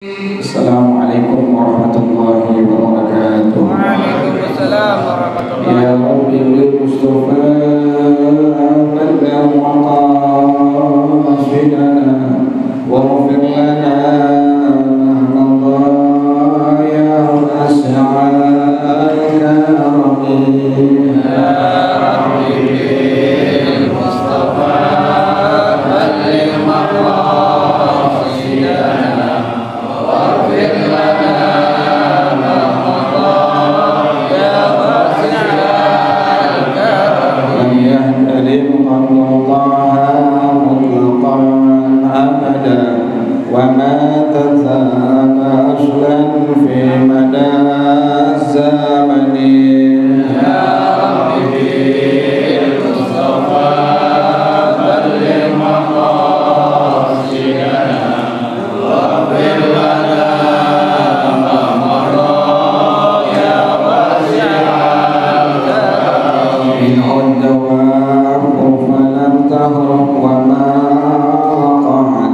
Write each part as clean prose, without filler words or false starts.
Assalamualaikum warahmatullahi wabarakatuh. Waalaikumsalam warahmatullahi Ya Rabbi bil Mustafa balligh maqasidana waghfir lana ma madha ya wasi'al karami. Ya Rabbi bil Mustafa balligh maqasidana waghfir lana ma madha ya wasi'al karami. Yahtalim Allah mutlaqan abada wa ma tazaba aslan fi mada zamani. Ya Rabbi bil Mustafa balligh maqasidana waghfir lana ma madha ya wasi'al karami. Minhu dawabu falam tahrum wa ma waqa'at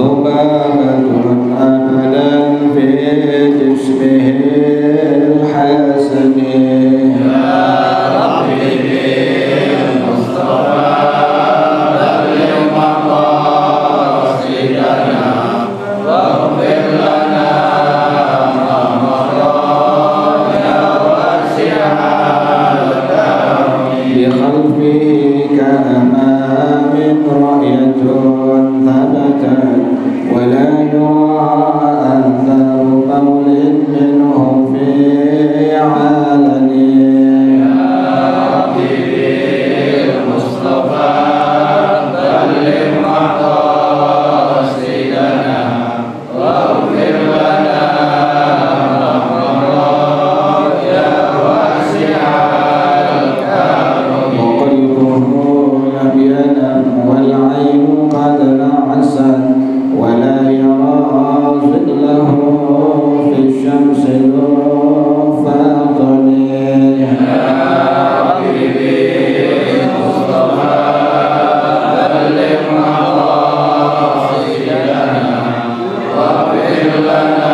dhubabatun abadan fi jismihi al-hasani. Ya Rabbi bil Mustafa balligh maqasidana waghfir lana ma madha ya wasi'al karami. Bi khalfihi ka'amamin ra'yatun thabatat wa la yura atharu qawlin minhu fi 'alani. Ya Rabbi bil Mustafa balligh maqasidana waghfir lana ma madha ya wasi'al karami. Wa qalbuhu lam yanam wal 'aynu qad na'asat wa la yara zillahu fi syamsi fatani. Ya Rabbi bil Mustafa balligh maqasidana waghfir lana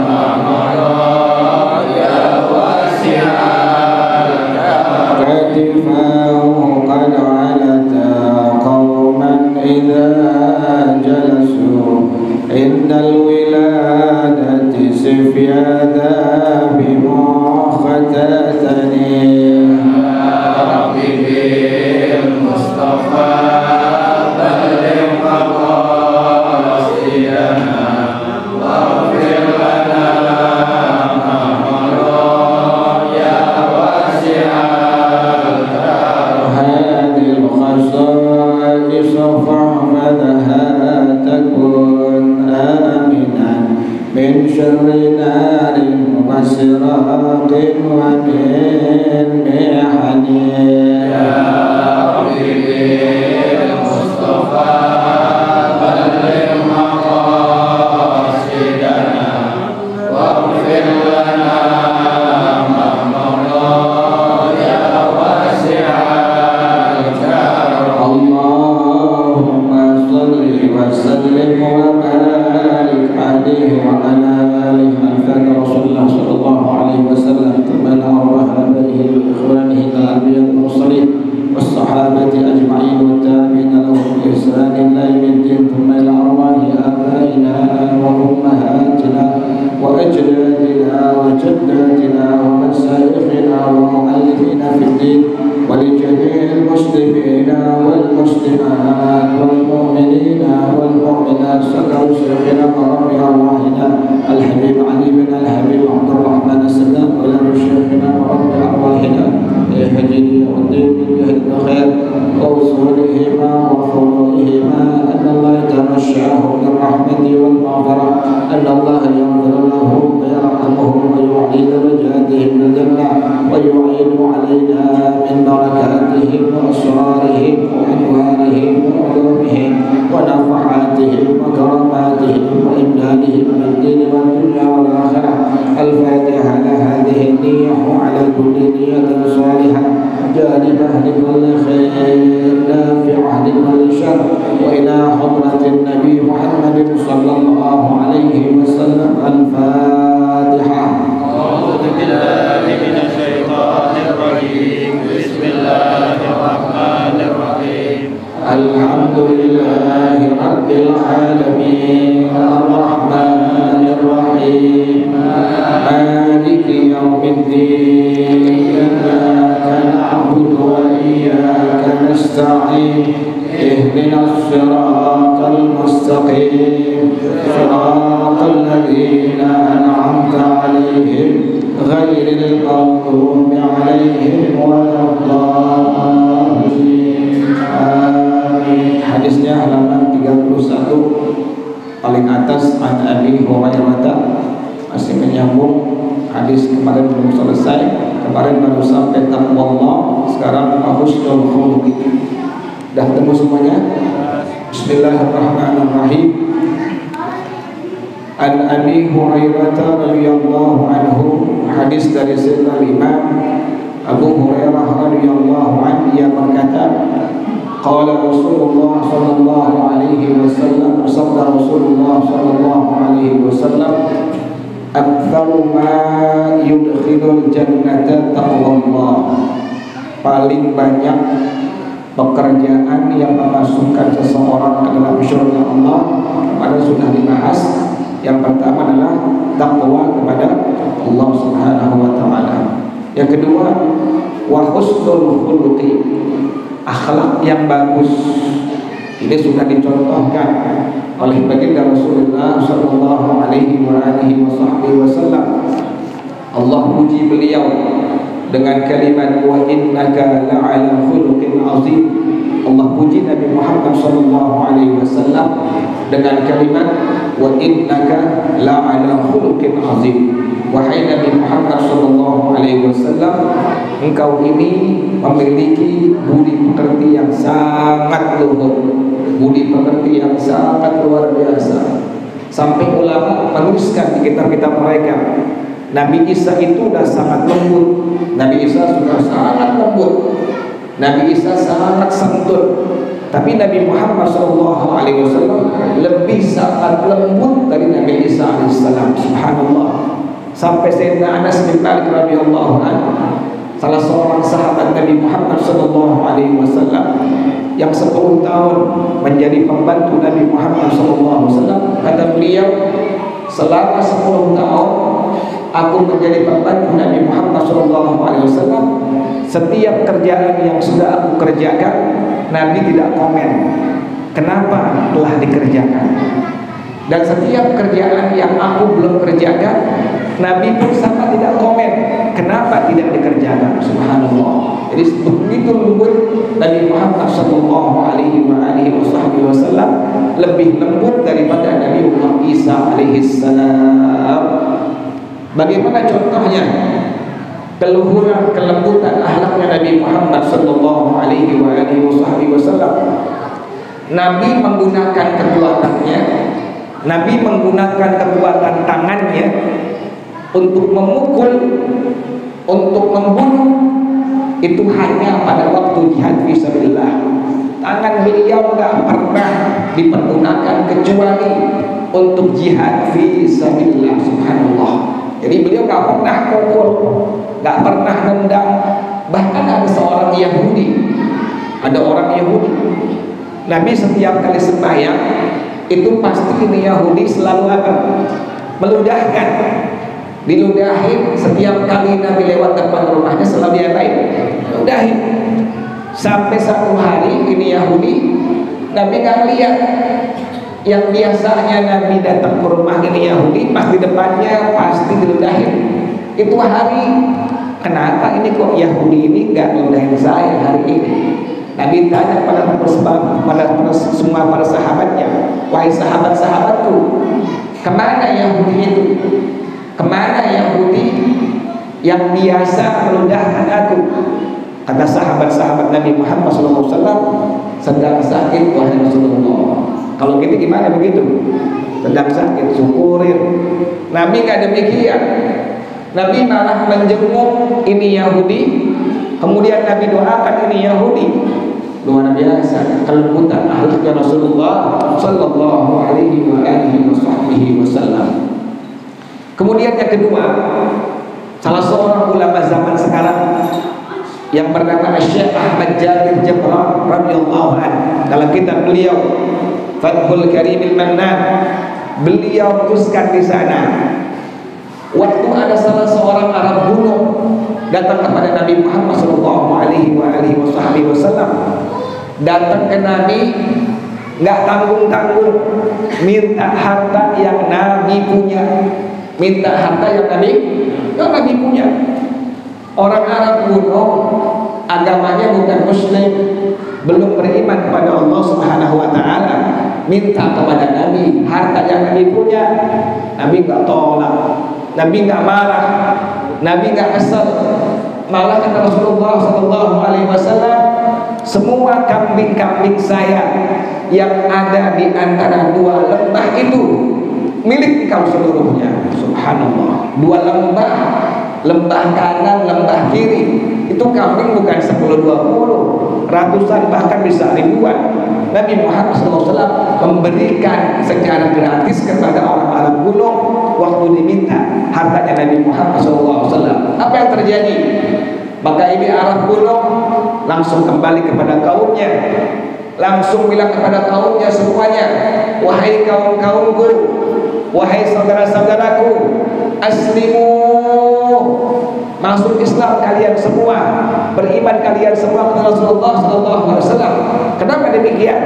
ma madha ya wasi'al karami. Katifahu qad 'alata qauman idza jalasu indal wiladati sifyada bimukhatatani. Ya Rabbi bil Mustafa balligh maqasidana waghfir lana ma madha ya wasi'al karami. Hadil khasa'is fahfadha takun aminan min syarri narin wa siraqin wa min mihani. Ya Rabbi bil Mustafa balligh maqasidana waghfir lana ma madha ya wasi'al karami. Allahumma salli wa sallim wa barik alaihi wa ala alihi al-fadl Rasulullah sallallahu alaihi wasallam thumma ala abaihi wa ikhwanihi al-anbiya al-mursalin was-sahabati ajma'in wa tabi'ina lahum bi ihsan ila yaumiddin thumma ila arwahi abaina wa ummahatina wa ajdadina wa jaddatina wa mashayikhina wa mu'allifina fid din wa li jami'il muslimina wal muslimat wal mu'minina wal mu'minat sakaru syekhina rabbi arwahina al-habib Ali bin al-habib Abdurrahman as-Salam wa li syekhina rabbi arwahina hajini wa din min khair wa usulihima wa furu'ihima anna Allah tamashahu bil rahmati wal maghfirah anna Allah yaghfir lahum wa yarhamuhum wa yu'li darajatihim bil jannah wa yu'inu 'alaina min barakatihim wa asrarihim wa anwarihim wa ulumihim wa nafahatihim wa karamatihim wa imdadihim min din wa dunya wal akhirah. Al-Fatiha ala hadhihi an-niyyah wa ala kulli niyyatin salihah جالبة لكل خير نافعة لكل شر وإلى حضرة النبي محمد صلى الله عليه الذين أنعمت عليهم غير المغضوب عليهم ولا الضالين. Amin. Hadisnya halaman 31 paling atas, an Abi Hurairah. Masih menyambung hadis kemarin, belum selesai. Kemarin baru sampai taqwallah, sekarang husnul khuluq. Dah temu semuanya? Bismillahirrahmanirrahim. An Abi Hurairah radhiyallahu anhu, hadis dari Sayyidina Imam Abu Hurairah radhiyallahu anhu, yang berkata, qala Rasulullah sallallahu alaihi wasallam, bersabda Rasulullah sallallahu alaihi wasallam, aktsaru ma yudkhilul jannata taqwallah. Paling banyak pekerjaan yang memasukkan seseorang ke dalam surga Allah, pada sudah dibahas. Yang pertama adalah takwa kepada Allah Subhanahu wa taala. Yang kedua, wa husnul khuluqi, akhlak yang bagus. Ini sudah dicontohkan oleh baginda Rasulullah sallallahu alaihi wasallam. Allah puji beliau dengan kalimat wa innaka la'ala khuluqin azim. Allah puji Nabi Muhammad sallallahu alaihi wasallam dengan kalimat wa innaka la'ala khuluqin azim. Wahai Nabi Muhammad sallallahu alaihi wasallam, engkau ini memiliki budi pekerti yang sangat luhur, budi pekerti yang sangat luar biasa. Sampai ulama menuliskan di kitab-kitab mereka, Nabi Isa itu sudah sangat lembut, Nabi Isa sudah sangat lembut, Nabi Isa sangat santun. Tapi Nabi Muhammad SAW lebih sangat lembut dari Nabi Isa alaihissalam. Subhanallah. Sampai Sayyidina Anas bin Malik radhiyallahu anhu, salah seorang sahabat Nabi Muhammad SAW yang 10 tahun menjadi pembantu Nabi Muhammad SAW, kata beliau, selama 10 tahun aku menjadi pembantu Nabi Muhammad SAW, setiap kerjaan yang sudah aku kerjakan, Nabi tidak komen kenapa telah dikerjakan. Dan setiap kerjaan yang aku belum kerjakan, Nabi pun sama tidak komen kenapa tidak dikerjakan. Subhanallah. Jadi begitu lembut Nabi Muhammad sallallahu alaihi wasallam, lebih lembut daripada Nabi Isa alaihi salam. Bagaimana contohnya keluhuran, kelembutan akhlaknya Nabi Muhammad sallallahu alaihi wasallam? Nabi menggunakan kekuatannya, Nabi menggunakan kekuatan tangannya untuk memukul, untuk membunuh, itu hanya pada waktu jihad fisabilillah. Tangan beliau tidak pernah dipergunakan kecuali untuk jihad fisabilillah. Subhanallah. Jadi beliau tidak pernah pukul, tidak pernah nendang. Bahkan ada seorang Yahudi, ada orang Yahudi, Nabi setiap kali sembahyang itu pasti ini Yahudi selalu apa? Meludahkan, diludahin. Setiap kali Nabi lewat depan rumahnya selalu diapain? Ludahin. Sampai satu hari ini Yahudi, Nabi nggak lihat. Yang biasanya Nabi datang ke rumah ini Yahudi, pas di depannya pasti diludahin. Itu hari, kenapa ini kok Yahudi ini nggak meludahin saya hari ini? Nabi tanya pada semua para sahabatnya, wahai sahabat-sahabatku, kemana Yahudi itu? Kemana Yahudi yang biasa meludahkan aku? Kata sahabat-sahabat Nabi Muhammad SAW, sedang sakit wahai Rasulullah. Kalau gitu gimana begitu? Sedang sakit, syukurin. Nabi gak demikian. Nabi malah menjenguk ini Yahudi, kemudian Nabi doakan ini Yahudi. Luar biasa kelembutan akhlaknya Rasulullah sallallahu alaihi wasallam. Kemudian yang kedua, salah seorang ulama zaman sekarang yang bernama Syekh Ahmad Jabir Jabran radhiyallahu anhu, dalam kitab beliau Fathul Karimil Mannan, beliau tuliskan di sana, waktu ada salah seorang Arab kuno datang kepada Nabi Muhammad sallallahu alaihi wasallam, datang ke Nabi nggak tanggung-tanggung, minta harta yang Nabi Nabi punya, minta harta yang Nabi punya. Orang Arab kuno agamanya bukan Muslim, belum beriman kepada Allah Subhanahu wa taala, minta kepada Nabi harta yang Nabi punya. Nabi enggak tolak, Nabi enggak marah, Nabi enggak kesal. Malah kata Rasulullah sallallahu alaihi wasallam, semua kambing-kambing saya yang ada di antara dua lembah itu milik kau seluruhnya. Subhanallah. Dua lembah, lembah kanan, lembah kiri. Itu kambing bukan 10-20, ratusan bahkan bisa ribuan. Nabi Muhammad SAW memberikan secara gratis kepada orang Arab kuno waktu diminta hartanya Nabi Muhammad SAW. Apa yang terjadi? Maka ini Arab kuno langsung kembali kepada kaumnya, langsung bilang kepada kaumnya semuanya, wahai kaum-kaumku, wahai saudara-saudaraku, aslimu, masuk Islam kalian semua, beriman kalian semua kepada Rasulullah sallallahu alaihi wasallam. Kenapa demikian?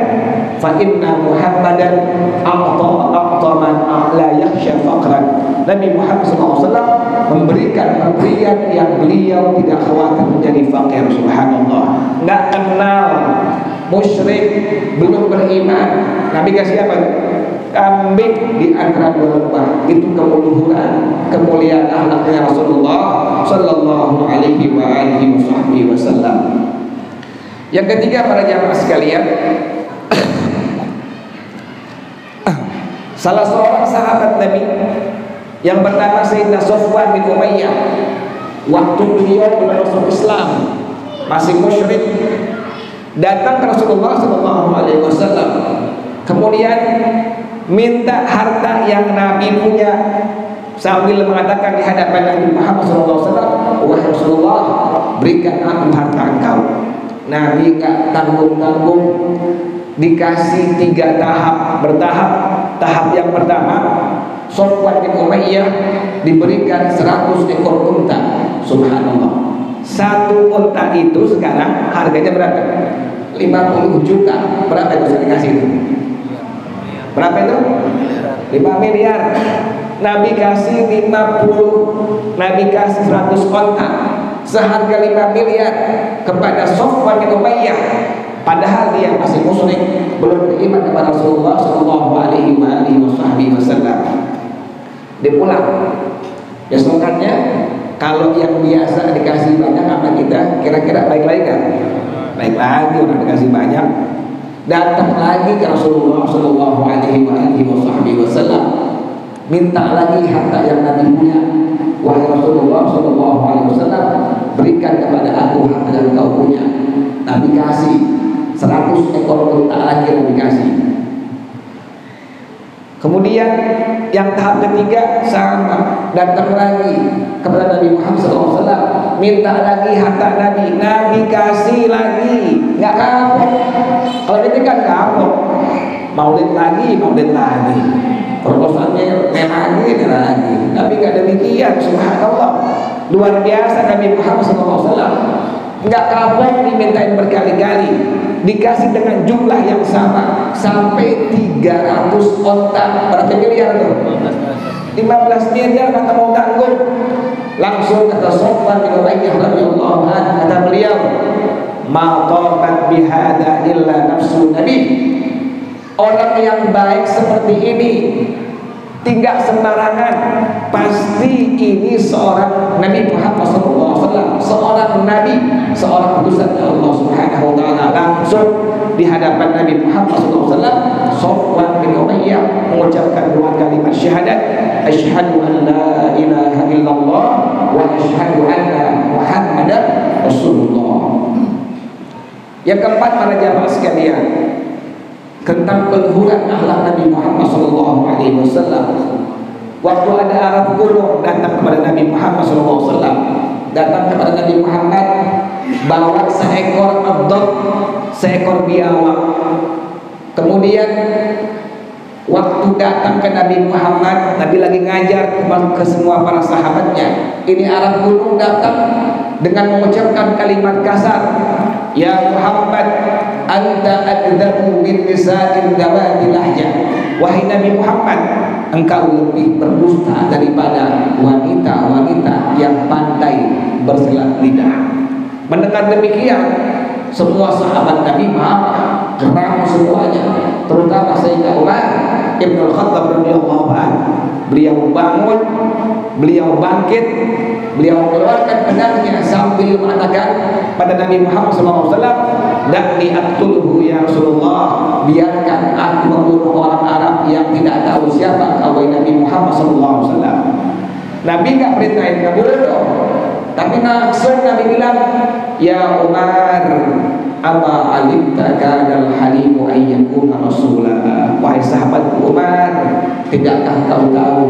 Fa inna Muhammadan a'ta man la yakhsha faqran. Nabi Muhammad sallallahu alaihi wasallam memberikan pemberian yang beliau tidak khawatir menjadi fakir. Subhanallah. Enggak kenal musyrik, belum beriman. Nabi kasih apa? Kambing di antara dua lembah. Itu kemuliaan akhlaknya Rasulullah sallallahu alaihi wa alihi wasallam. Yang ketiga, para jamaah sekalian, salah seorang sahabat Nabi yang bernama Sayyidina Safwan bin Umayyah, waktu beliau belum masuk Islam, masih musyrik, datang ke Rasulullah sallallahu alaihi wasallam, kemudian minta harta yang Nabi punya, sambil mengatakan di hadapan Nabi Muhammad SAW, wahai Rasulullah, berikan aku harta engkau. Nabi gak tanggung-tanggung, dikasih 3 tahap bertahap. Tahap yang pertama, Safwan bin Umayyah diberikan 100 ekor unta. Subhanallah. Satu unta itu sekarang harganya berapa? 50 juta. Berapa itu saya dikasih itu? Berapa itu? 5 miliar. Nabi kasih 50, Nabi kasih 100 onta seharga 5 miliar kepada Safwan bin Umayyah, padahal dia masih musyrik, belum beriman kepada Rasulullah sallallahu alaihi wasallam. Dia pulang. Besokannya, kalau yang biasa dikasih banyak sama kita, kira-kira baik lagi kan? Baik lagi, orang dikasih banyak. Datang lagi ke Rasulullah sallallahu alaihi wasallam, minta lagi harta yang Nabi punya. Wahai Rasulullah sallallahu alaihi wasallam, berikan kepada aku harta yang kau punya. Nabi kasih 100 ekor unta lagi, Nabi kasih. Kemudian yang tahap ketiga sama, datang lagi kepada Nabi Muhammad SAW, minta lagi harta Nabi. Nabi kasih lagi, nggak kapok. Kalau ini kan kapok, maulid lagi, proposalnya lagi. Nabi nggak demikian. Subhanallah, luar biasa Nabi Muhammad SAW. Nggak kapok, dimintain berkali-kali, dikasih dengan jumlah yang sama sampai 300 onta. Berapa miliar tuh? 15 miliar kata mau tanggung. Langsung kata Safwan bin Umayyah radhiyallahu anhu, kata beliau, ma taqat bihada illa nafsu Nabi. Orang yang baik seperti ini tidak sembarangan, pasti ini seorang Nabi Muhammad SAW, seorang Nabi, seorang utusan Allah Subhanahu wa Ta'ala. Langsung di hadapan Nabi Muhammad SAW, Safwan bin Umayyah mengucapkan 2 kalimat syahadat, asyhadu an la ilaha illallah wa asyhadu anna Muhammadan Rasulullah. Yang keempat, para jamaah sekalian, tentang keluhuran akhlak Nabi Muhammad SAW. Waktu ada Arab kuno datang kepada Nabi Muhammad SAW, datang kepada Nabi Muhammad bawa seekor abdog, seekor biawak. Kemudian waktu datang ke Nabi Muhammad, Nabi lagi ngajar ke semua para sahabatnya. Ini Arab kuno datang dengan mengucapkan kalimat kasar, ya Muhammad, anta adzabu min nisa'in dawati lahja. wahai Nabi Muhammad, engkau lebih berdusta daripada wanita-wanita yang pandai bersilat lidah. Mendengar demikian, semua sahabat Nabi marah, geram semuanya, terutama Sayyidina Umar Ibn Al-Khattab radhiyallahu anhu. Beliau bangun, beliau bangkit, beliau mengeluarkan pedangnya sambil mengatakan pada Nabi Muhammad SAW, "Da'ni aqtulhu ya Rasulullah, biarkan aku membunuh orang Arab yang tidak tahu siapa kau Nabi Muhammad SAW." Nabi nggak perintahin kamu dong, tapi langsung Nabi bilang, "Ya Umar, ama alimta kadal halimu ayyakuna rasulah." Wahai sahabatku Umar, tidakkah kau tahu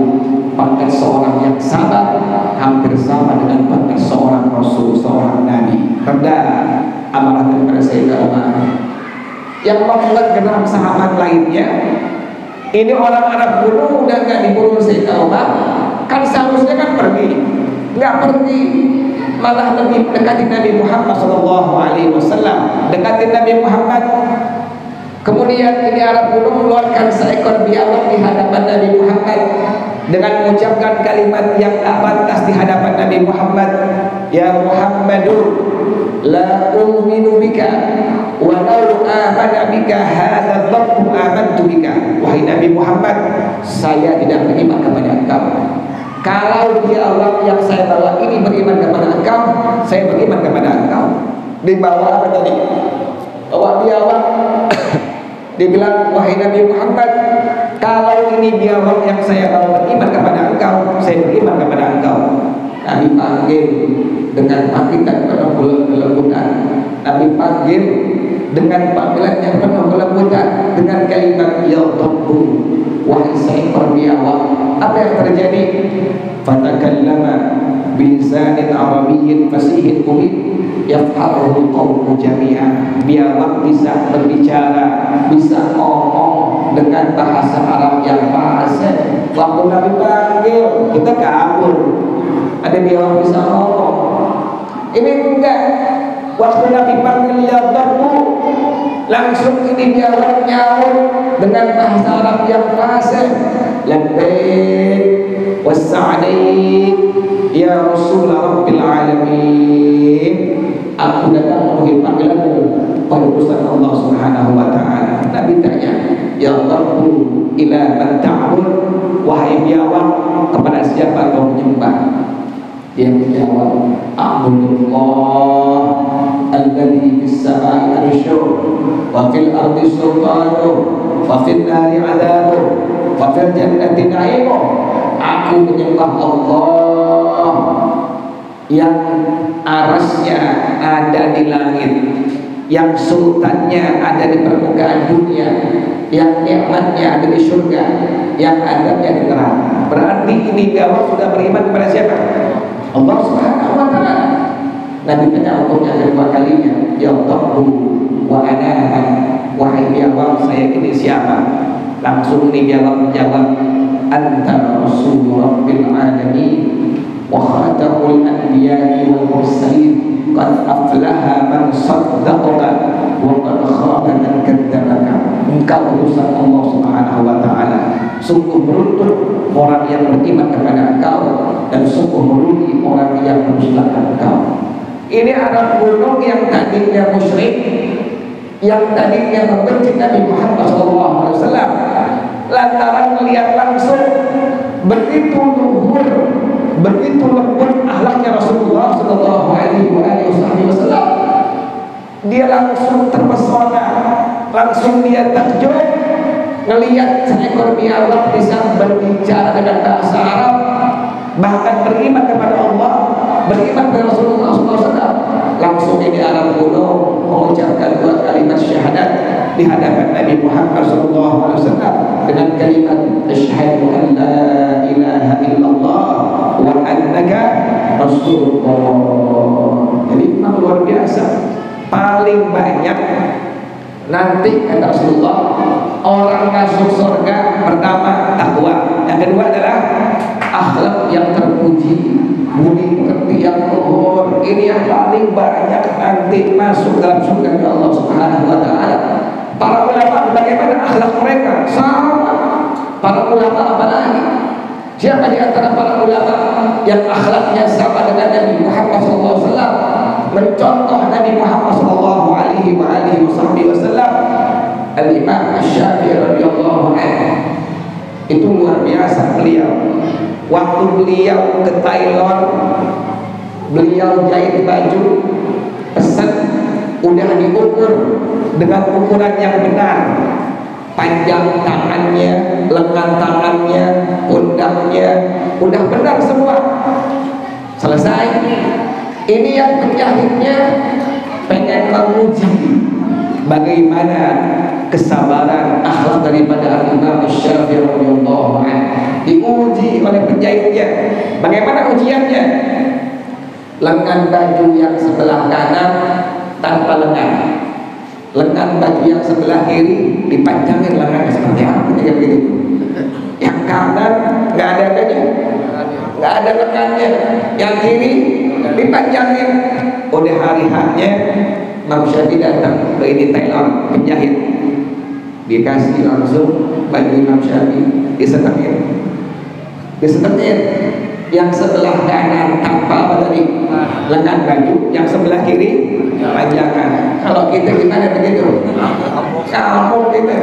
pangkat seorang yang sabar hampir sama dengan pangkat seorang rasul, seorang nabi. Rendah amarah daripada Sayyidina Umar. Yang membuat geram sahabat lainnya, ini orang Arab bunuh udah nggak dibunuh Sayyidina Umar, kan seharusnya kan pergi, nggak pergi, malah lebih dekati Nabi Muhammad SAW, dekati Nabi Muhammad. Kemudian ini Arab bunuh mengeluarkan seekor biawak di hadapan Nabi Muhammad dengan mengucapkan kalimat yang tak pantas di hadapan Nabi Muhammad. Ya Muhammadur, la u'minu bika wa law amana bika hadza dhabbu amantu bika. Wahai Nabi Muhammad, saya tidak beriman kepada engkau. Kalau biawak yang saya bawa ini beriman kepada engkau, saya beriman kepada engkau. Dibawa apa tadi? Bawa biawak. Dibilang, wahai Nabi Muhammad, kalau ini biawak yang saya bawa beriman kepada engkau, saya beriman kepada engkau. Nabi panggil dengan panggilan penuh kelembutan. Nabi panggil dengan panggilan yang penuh kelembutan, dengan kalimat ya Rabbu, wahai seekor biawak. Apa yang terjadi? Fatakallama bilisanin arabiyyin fasihin mubin yafhamuhu qawmu jami'an. Biawak bisa berbicara, bisa ngomong dengan bahasa Arab yang fasih. Waktu Nabi panggil, kita kabur. Ada biawak bisa ngomong. Ini enggak. Waktu Nabi panggil ya Rabbu, langsung ini biawak nyaut dengan bahasa Arab yang fasih. Labbaik wassa'alaik ya Rasul Rabbil Alamin. Aku datang memenuhi panggilanmu pada urusan Allah Subhanahu wa ta'ala. Nabi tanya, ya Rabbu ila man ta'bud, wahai biawak, kepada siapa kau menyembah? Dia menjawab, A'budullah alladhi fis sama'i arshuh wa fil ardi sultanuh wa fil nari 'adzabuh wa fil jannati na'imuh. Aku menyembah Allah yang arasnya ada di langit, yang sultannya ada di permukaan dunia, yang nikmatnya ada di surga, yang adabnya di neraka. Berarti ini biawak sudah beriman kepada siapa? Allah Subhanahu wa ta'ala. Nabi tanya untuk yang kedua kalinya, ya Rabbu wa ana man, wahai biawak, saya ini siapa? Langsung ini biawak menjawab, anta rasul rabbil alamin wa khatamul anbiya'i wal mursalin, qad aflaha man saddaqaka wa qad khaba man kadzdzabaka. Engkau utusan Allah Subhanahu wa ta'ala. Sungguh beruntung orang yang beriman kepada engkau, dan sungguh merugi orang yang mendustakan engkau. Ini Arab gunung yang tadinya musyrik, yang tadinya membenci Nabi Muhammad SAW, lantaran melihat langsung begitu luhur, begitu lembut akhlaknya Rasulullah SAW, dia langsung terpesona, langsung dia takjub ngelihat seekor biawak bisa berbicara dengan bahasa Arab, bahkan beriman kepada Allah, beriman kepada Rasulullah SAW. Langsung ini Arab kuno mengucapkan dua kalimat syahadat di hadapan Nabi Muhammad SAW dengan kalimat asyhadu an la ilaha illallah wa annaka rasulullah. Jadi memang luar biasa. Paling banyak nanti kata Rasulullah, orang masuk surga pertama takwa, yang kedua adalah akhlak yang terpuji, budi pekerti yang luhur. Ini yang paling banyak nanti masuk dalam surga Allah Subhanahu wa ta'ala. Para ulama bagaimana akhlak mereka? Sama, Para ulama apa lagi? Siapa di antara para ulama yang akhlaknya sama dengan Nabi Muhammad SAW, mencontoh Nabi Muhammad SAW? Al-Imam Asy-Syafi'i radhiyallahu anhu. Itu luar biasa beliau. Waktu beliau ke Thailand, beliau jahit baju, pesan, udah diukur dengan ukuran yang benar. Panjang tangannya, lengan tangannya, pundaknya, udah benar semua. Selesai. Ini yang penjahitnya pengen menguji bagaimana kesabaran akhlak daripada Imam Syafi'i radhiyallahu anhu. Diuji oleh penjahitnya. Bagaimana ujiannya? Lengan baju yang sebelah kanan tanpa lengan. Lengan baju yang sebelah kiri dipanjangin lengannya seperti apa kayak begitu. Yang kanan nggak ada adanya, nggak ada lengannya. Yang kiri dipanjangin. Udah hari haknya Imam Syafi'i datang ke ini Thailand, penjahit, dikasih langsung baju Imam Syafi'i, disetekin. Yang sebelah kanan tanpa apa tadi? Lengan baju, yang sebelah kiri panjangan. Kalau kita gimana begitu? Kamu kita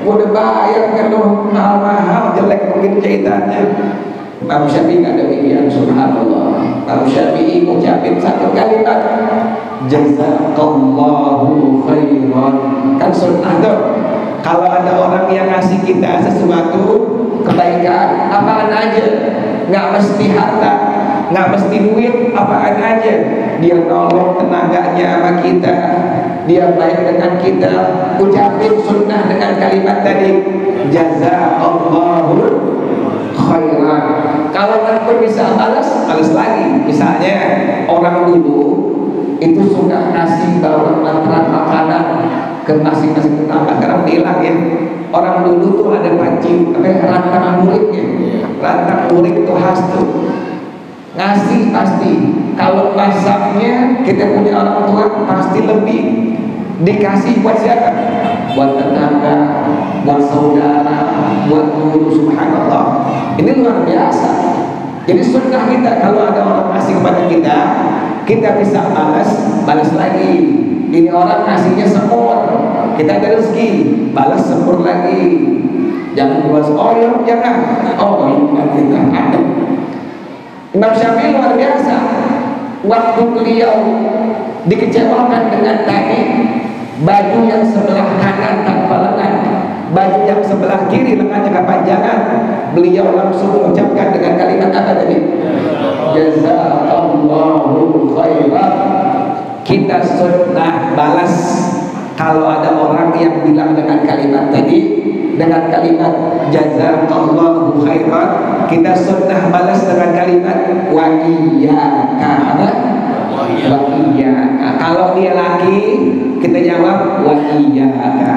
udah bayar kalau mahal jelek mungkin jahitannya. Imam Syafi'i nggak demikian, subhanallah. Imam Syafi'i ucapin satu kalimat, jazakallahu khairan. Kan sunnah tuh. Kalau ada orang yang ngasih kita sesuatu kebaikan, apaan aja, nggak mesti harta, nggak mesti duit, apaan aja, dia nolong tenaganya sama kita, dia baik dengan kita, ucapin sunnah dengan kalimat tadi, jazakallahu khairan. Kalau nanti bisa balas lagi. Misalnya orang dulu itu suka ngasih bawa mantra makanan ke masing-masing tetangga, karena bilang ya, orang dulu tuh ada pancing rantang muridnya. Rantang murid itu khas tuh ngasih pasti. Kalau masaknya kita punya orang tua pasti lebih dikasih buat siapa? Buat tetangga, buat saudara, buat guru, subhanallah. Ini luar biasa. Jadi sunnah kita kalau ada orang ngasih kepada kita, kita bisa balas lagi. Ini orang ngasihnya semur, kita ada rezeki, balas semur lagi. Jangan buat jangan. Kita ada. Imam Syafi'i luar biasa. Waktu beliau dikecewakan dengan tadi baju yang sebelah kanan tanpa lengan, baju yang sebelah kiri lengannya kepanjangan, beliau langsung mengucapkan dengan kalimat apa tadi? Jazakallahu khairan. Kita sunnah balas kalau ada orang yang bilang dengan kalimat tadi, dengan kalimat jazakallahu khairan, kita sunnah balas dengan kalimat wa iyyaka. Wa iyyaka. Kalau dia laki, kita jawab wa iyyaka.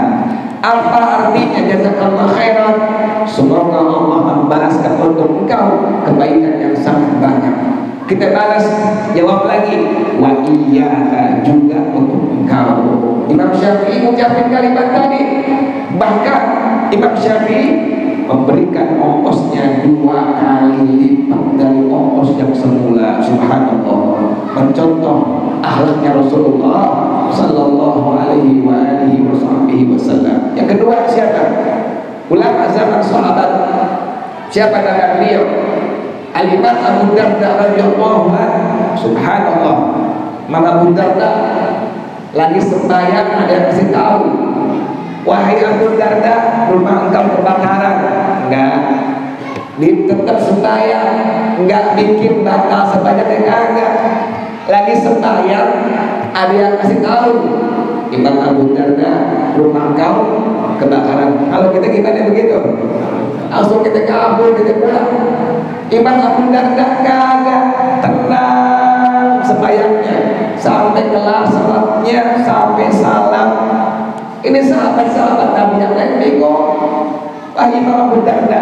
Apa artinya jazakallahu khairan? Semoga Allah membalaskan untuk engkau kebaikan yang sangat banyak. Kita balas, jawab lagi wa iyyaka, juga untuk engkau. Imam Syafi'i mengucapkan kalimat tadi. Bahkan Imam Syafi'i memberikan ongkosnya 2 kali lipat dari ongkos yang semula. Subhanallah. Mencontoh akhlaknya Rasulullah sallallahu alaihi wasallam. Yang kedua siapa? Ulama zaman sahabat. Siapa nama beliau? Al-Imam Abu Darda radhiyallahu anhu. Subhanallah. Imam Abu Darda lagi sembahyang, ada yang kasih tahu, wahai Abu Darda, rumah engkau kebakaran. Enggak. Tetap sembahyang, enggak bikin batal sebanyak yang enggak. Lagi sembahyang, ada yang kasih tahu, Imam Abu Darda, rumah engkau kebakaran. Kalau kita gimana begitu? Langsung kita kabur, kita pulang. Imam Abu Darda kagak, tenang sembahyangnya sampai kelar salatnya, sampai salam. Ini sahabat-sahabat Nabi yang lain bingung. Wahai Imam Abu Darda,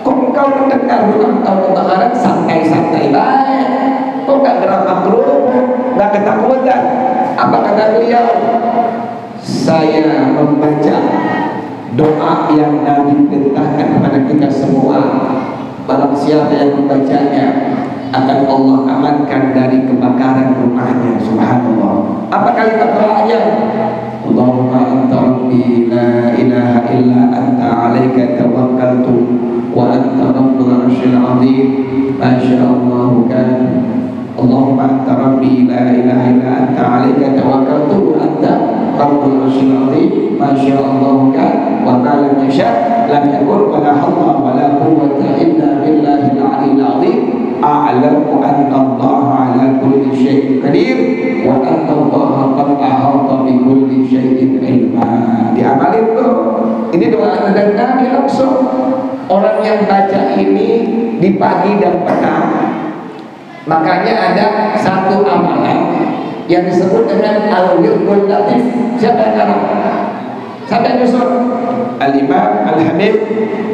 kok engkau mendengar rumah engkau kebakaran santai-santai baik, kok gak gerak makhluk, gak ketakutan? Apa kata beliau? Saya membaca doa yang Nabi perintahkan kepada kita semua. Barang siapa yang membacanya akan Allah amankan dari kebakaran rumahnya. Subhanallah. Apa kalimat doanya? Allahumma anta rabbi la ilaha illa anta alaika tawakkaltu wa anta rabbul arsyil azim ma sya'allahu kan. Allahumma anta rabbi la ilaha illa anta alaika tawakkaltu wa anta rabbul arsyil azim ma sya'allahu kan wa ma lam yasha' lam yakun wa la hawla wa la quwwata illa billahil aliyyil azim. A'lamu anna Allah ala kulli syai'in qadir wa anna Allah qad ahata bi kulli syai'in ilma. Diamalin tuh. Ini doa dari Nabi langsung. Orang yang baca ini di pagi dan petang, makanya ada satu amalan yang disebut dengan al-wirdul latif. Siapa yang tahu? Siapa yang nyusun? Al-Imam Al-Habib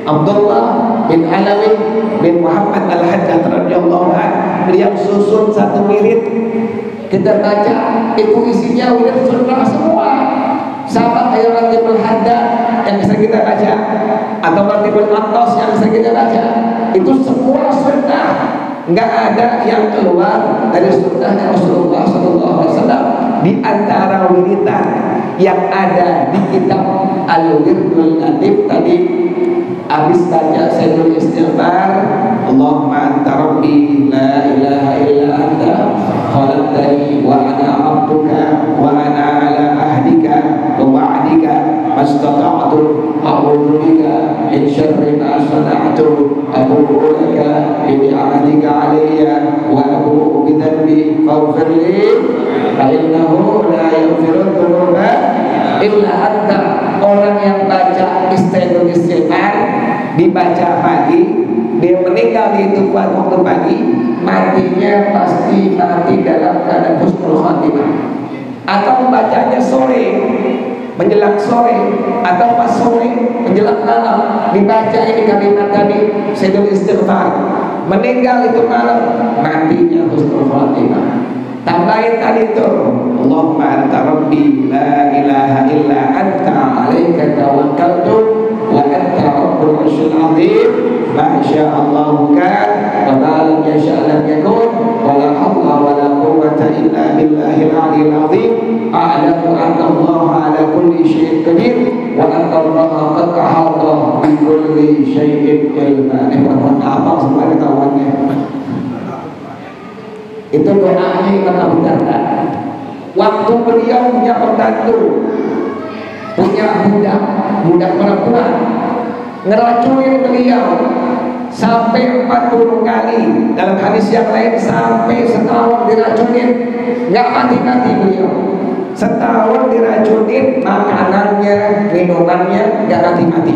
Abdullah bin Alawi bin Muhammad Al-Haddad radhiyallahu anhu. Beliau susun satu wirid. Kita baca itu isinya wirid sunnah semua. Sama kayak Ratibul Haddad yang bisa kita baca, atau Ratibul Atos yang bisa kita baca. Itu semua sunnah. Enggak ada yang keluar dari sunnahnya Rasulullah SAW. Di antara wiridan yang ada di kitab Al-Wirdul Latif tadi, habis baca Sayyidul Istighfar, Allahumma anta rabbi la ilaha illa anta khalaqtani wa ana abduka wa ana ala ahdika wa wa'dika mastata'tu a'udzu bika min syarri ma sana'tu abu'u laka bi ni'matika 'alayya wa abu'u bi dhanbi faghfir li fa innahu la yaghfiru dzunuba illa anta. Orang yang baca istighfar dibaca pagi, dia meninggal di waktu pagi, matinya pasti mati dalam keadaan husnul khatimah. Atau membacanya sore, menjelang sore, atau pas sore menjelang malam, dibaca ini kalimat tadi Sayyidul Istighfar, meninggal itu malam, matinya husnul khatimah. Tambahin tadi itu, Allahumma anta rabbi la ilaha illa anta alaika tawakkaltu wa anta rabbul arsyil azim ma sya'allahu kan wa ma lam yasha' lam yakun wa la hawla wa la quwwata illa billahil aliyyil azim. A'lamu anna Allah ala kulli syai'in qadir wa anna Allah qad ahata bi kulli syai'in ilma. Apa semuanya kawannya? Itu doanya Imam Abu Darda. Waktu beliau punya pembantu, punya budak perempuan, ngeracunin beliau sampai 40 kali. Dalam hadis yang lain sampai setahun diracunin, nggak mati-mati beliau. Setahun diracunin, makanannya, minumannya nggak mati-mati.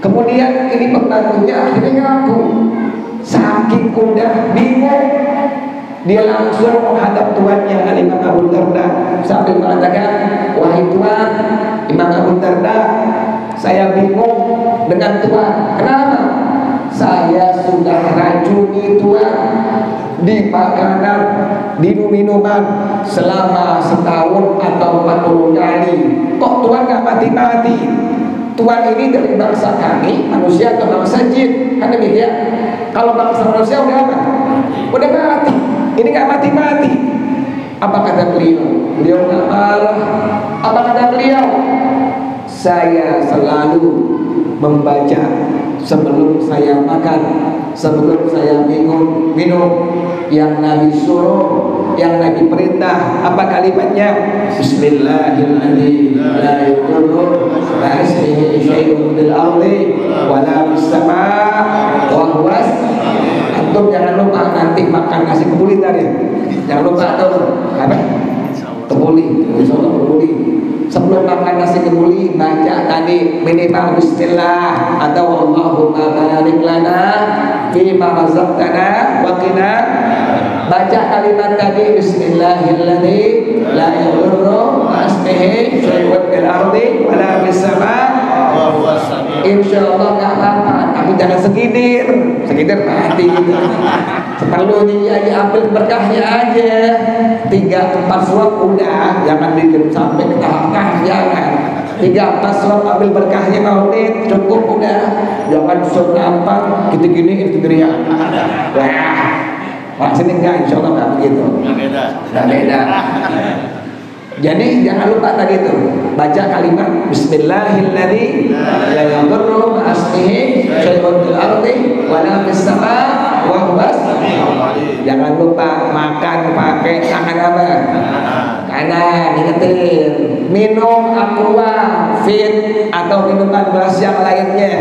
Kemudian ini pembantunya akhirnya ngaku, saking udah bingung, dia langsung menghadap tuannya Imam Abu Darda sambil mengatakan, wahai tuan, Imam Abu Darda, saya bingung dengan tuan. Kenapa? Saya sudah racuni tuan di makanan, di minuman selama setahun atau 40 kali. Kok tuan gak mati-mati? Tuan ini dari bangsa kami, manusia atau bangsa jin? Kan demikian. Kalau bangsa manusia udah apa? Udah mati. Ini gak mati-mati. Apa kata beliau? Beliau gak marah. Apa kata beliau? Saya selalu membaca sebelum saya makan, sebelum saya minum yang Nabi suruh, yang Nabi perintah. Apa kalimatnya? Bismillahirrahmanirrahim. La yadurru ma'asmihi syai'un bil ardi wa la bis sama' wa huwas. Antum jangan lupa nanti makan nasi kebuli tadi. Jangan lupa tuh apa? Kebuli, insyaallah kebuli. Sebelum makan nasi kebuli baca tadi minimal bismillah atau Allahumma barik lana fima razaqtana wa qina. Baca kalimat tadi bismillahilladzi la yadurru ma'asmihi syai'un fil ardi wa la fis sama'. Insyaallah enggak apa-apa, tapi jangan segidir mati gitu. Seperlunya diambil berkahnya aja. 3-4 suap udah, jangan bikin sampai ke tahap jangan. 3 password ambil berkahnya maulid cukup udah, jangan suruh nampak gitu gini itu ya. Wah, orang sini enggak, insya Allah enggak begitu. Enggak beda. Jadi jangan lupa tadi itu baca kalimat Bismillahirrahmanirrahim la yadurru ma'asmihi syai'un fil ardi wa la fis sama' wa huwas. Jangan lupa makan pakai tangan apa? Kanan, ingetin. Minum aqua, fit atau minuman gelas yang lainnya,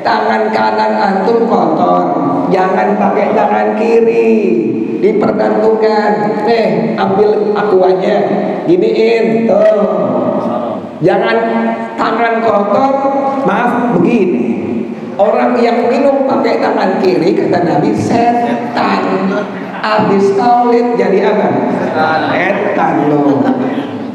tangan kanan antum kotor, jangan pakai tangan kiri. Diperbantukan, ambil aquanya, giniin tuh. Jangan tangan kotor, maaf begini. Orang yang minum pakai tangan kiri kata Nabi setan. Habis maulid jadi apa? Setan loh.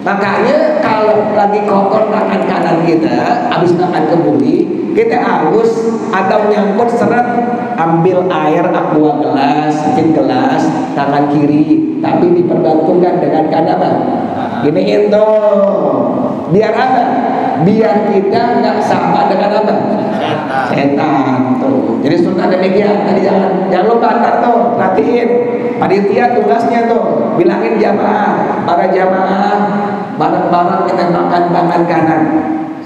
Makanya kalau lagi kotor tangan kanan kita, habis makan kembali, kita halus atau nyangkut seret, ambil air aqua gelas, gelas, tangan kiri, tapi diperbantukan dengan kanan apa? Giniin tuh. Biar apa? Biar kita nggak sama dengan apa? Setan tuh. Jadi sunnah demikian. Tadi jangan lupa ntar tuh perhatiin panitia tugasnya tuh bilangin jamaah, para jamaah barang-barang kita makan tangan kanan,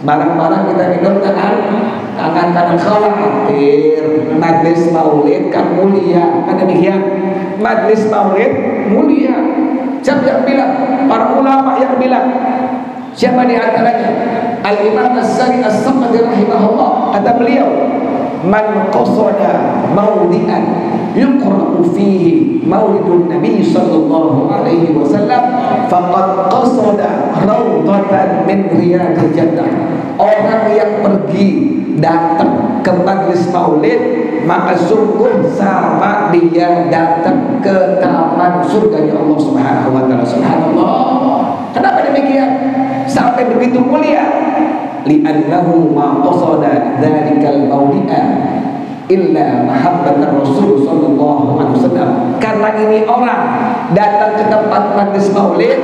barang-barang kita minum tangan kanan. Khawatir majlis maulid kan mulia, kan demikian. Majlis maulid mulia. Siapa yang bilang? Para ulama yang bilang. Siapa di antaranya? Al-Imam As-Sari As-Samadi rahimahullah, kata beliau, man qasada maulidan yuqra'u fihi maulidun Nabi sallallahu alaihi wasallam faqad qasada rawdatan min riyadil jannah. Orang yang pergi datang ke majlis maulid, maka sungguh sama dia datang ke taman surganya Allah Subhanahu wa taala. Subhanallah. Kenapa demikian? Sampai begitu mulia. Li'annahu ma qasada dzalikal mauli'a illa mahabbatan Rasul sallallahu alaihi wasallam. Karena ini orang datang ke tempat majlis maulid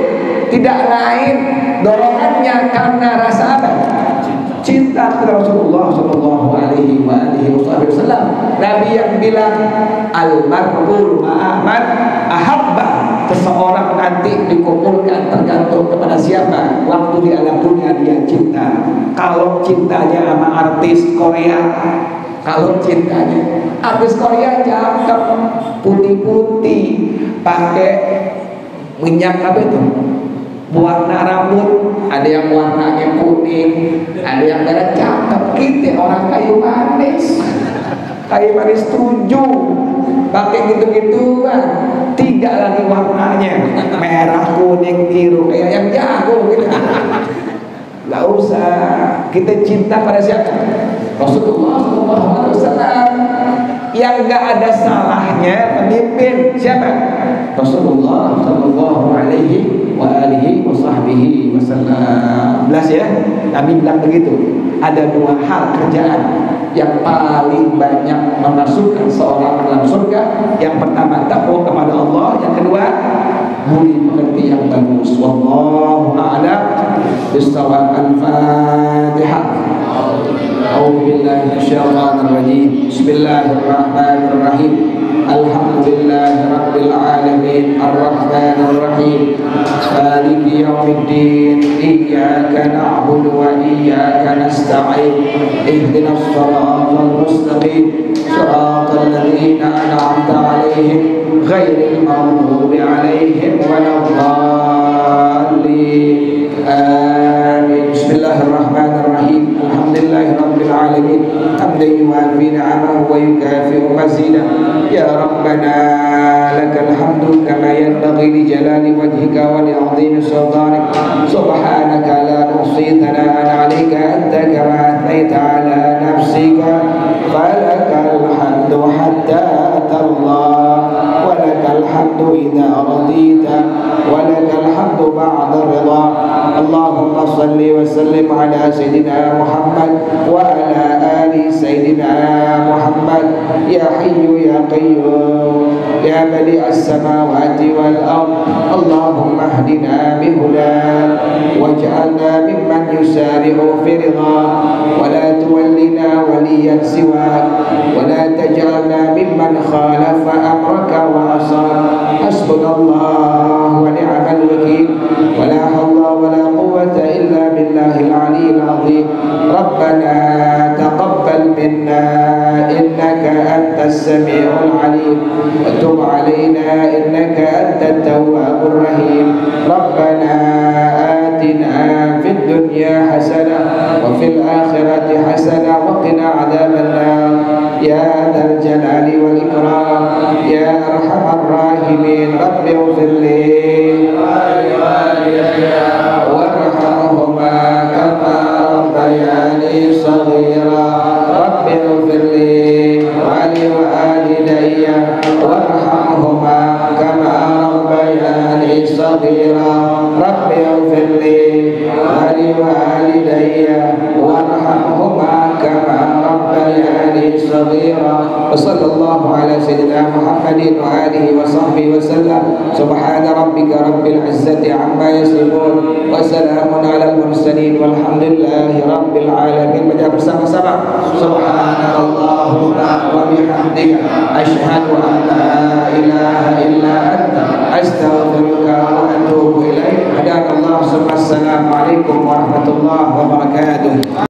tidak lain dorongannya karena rasa apa? Cinta kepada Rasulullah sallallahu alaihi wasallam. Nabi yang bilang al-mar'u ma'aman ahabba. Seseorang nanti dikumpulkan tergantung kepada siapa. Waktu di alam dunia dia cinta. Kalau cintanya sama artis Korea, kalau cintanya artis Korea cakep, putih-putih, pakai minyak apa itu? Warna rambut, ada yang warnanya kuning, ada yang merah, cakep. Kita orang kayu manis 7 pakai gitu-gituan, 3 lagi warnanya merah, kuning, biru kayak yang jago gitu. Gak usah, kita cinta pada siapa? Rasulullah SAW yang gak ada salahnya memimpin siapa? Rasulullah Sallallahu Alaihi Wasallam. Jelas ya? Nabi bilang begitu. Ada 2 hal kerjaan yang paling banyak memasukkan seorang ke dalam surga. Yang pertama takwa kepada Allah, yang kedua budi pekerti yang bagus. Wallahu a'lam bishawab. Al-Fatihah. A'udzu billahi minasyaitonir rajim. Bismillahirrahmanirrahim. Alhamdulillahi rabbil alamin arrahmanir rahim maliki yaumiddin iyyaka na'budu wa iyyaka nasta'in ihdinas siratal mustaqim siratal ladzina an'amta 'alaihim ghairil maghdubi 'alaihim waladdallin. Amin. Bismillahirrahmanirrahim. Alhamdulillahi rabbil alamin hamdan yuwafi ni'amahu wa yukafi'u mazidah. Ya Rabbana lakal hamdu kama yanbaghi li jalali wajhika wa li 'azimi sultanik. Subhanaka la nuhsi thana'an 'alaika anta kama athnayta 'ala nafsika falakal hamdu hatta tarda wa lakal hamdu idza radita wa lakal hamdu ba'da ridha. Allahumma salli wa sallim ala sayyidina Muhammad wa ala ali sayyidina Muhammad. Ya hayyu ya qayyum ya بديع السماوات والأرض اللهم اهدنا بهداك واجعلنا ممن يسارع في رضاك ولا تولنا وليا سواك ولا تجعلنا ممن خالف أمرك وعصاك حسبنا الله ونعم الوكيل ولا حول ولا قوة إلا بالله العلي العظيم ربنا تقبل منا إنك أنت السميع العليم وتب علينا إنك أنت التواب الرحيم ربنا آتنا في الدنيا حسنة وفي الآخرة حسنة وقنا عذاب النار يا ذا الجلال والإكرام يا أرحم الراحمين رب اغفر لي وارحمهما كما ربياني صغيرا رب اغفر لي ولوالدي وارحمهما كما ربياني صغيرا رب اغفر لي ولوالدي وارحمهما كما ربياني صغيرا وصلى الله على سيدنا محمد وآله وصحبه وسلم سبحان ربك رب العزة عما يصفون وسلام على المرسلين والحمد لله رب العالمين. Baca bersama-sama subhanallahumma wa bihamdika asyhadu an la ilaha illa anta astaghfiruka wa atubu ilaik. Assalamualaikum warahmatullahi wabarakatuh.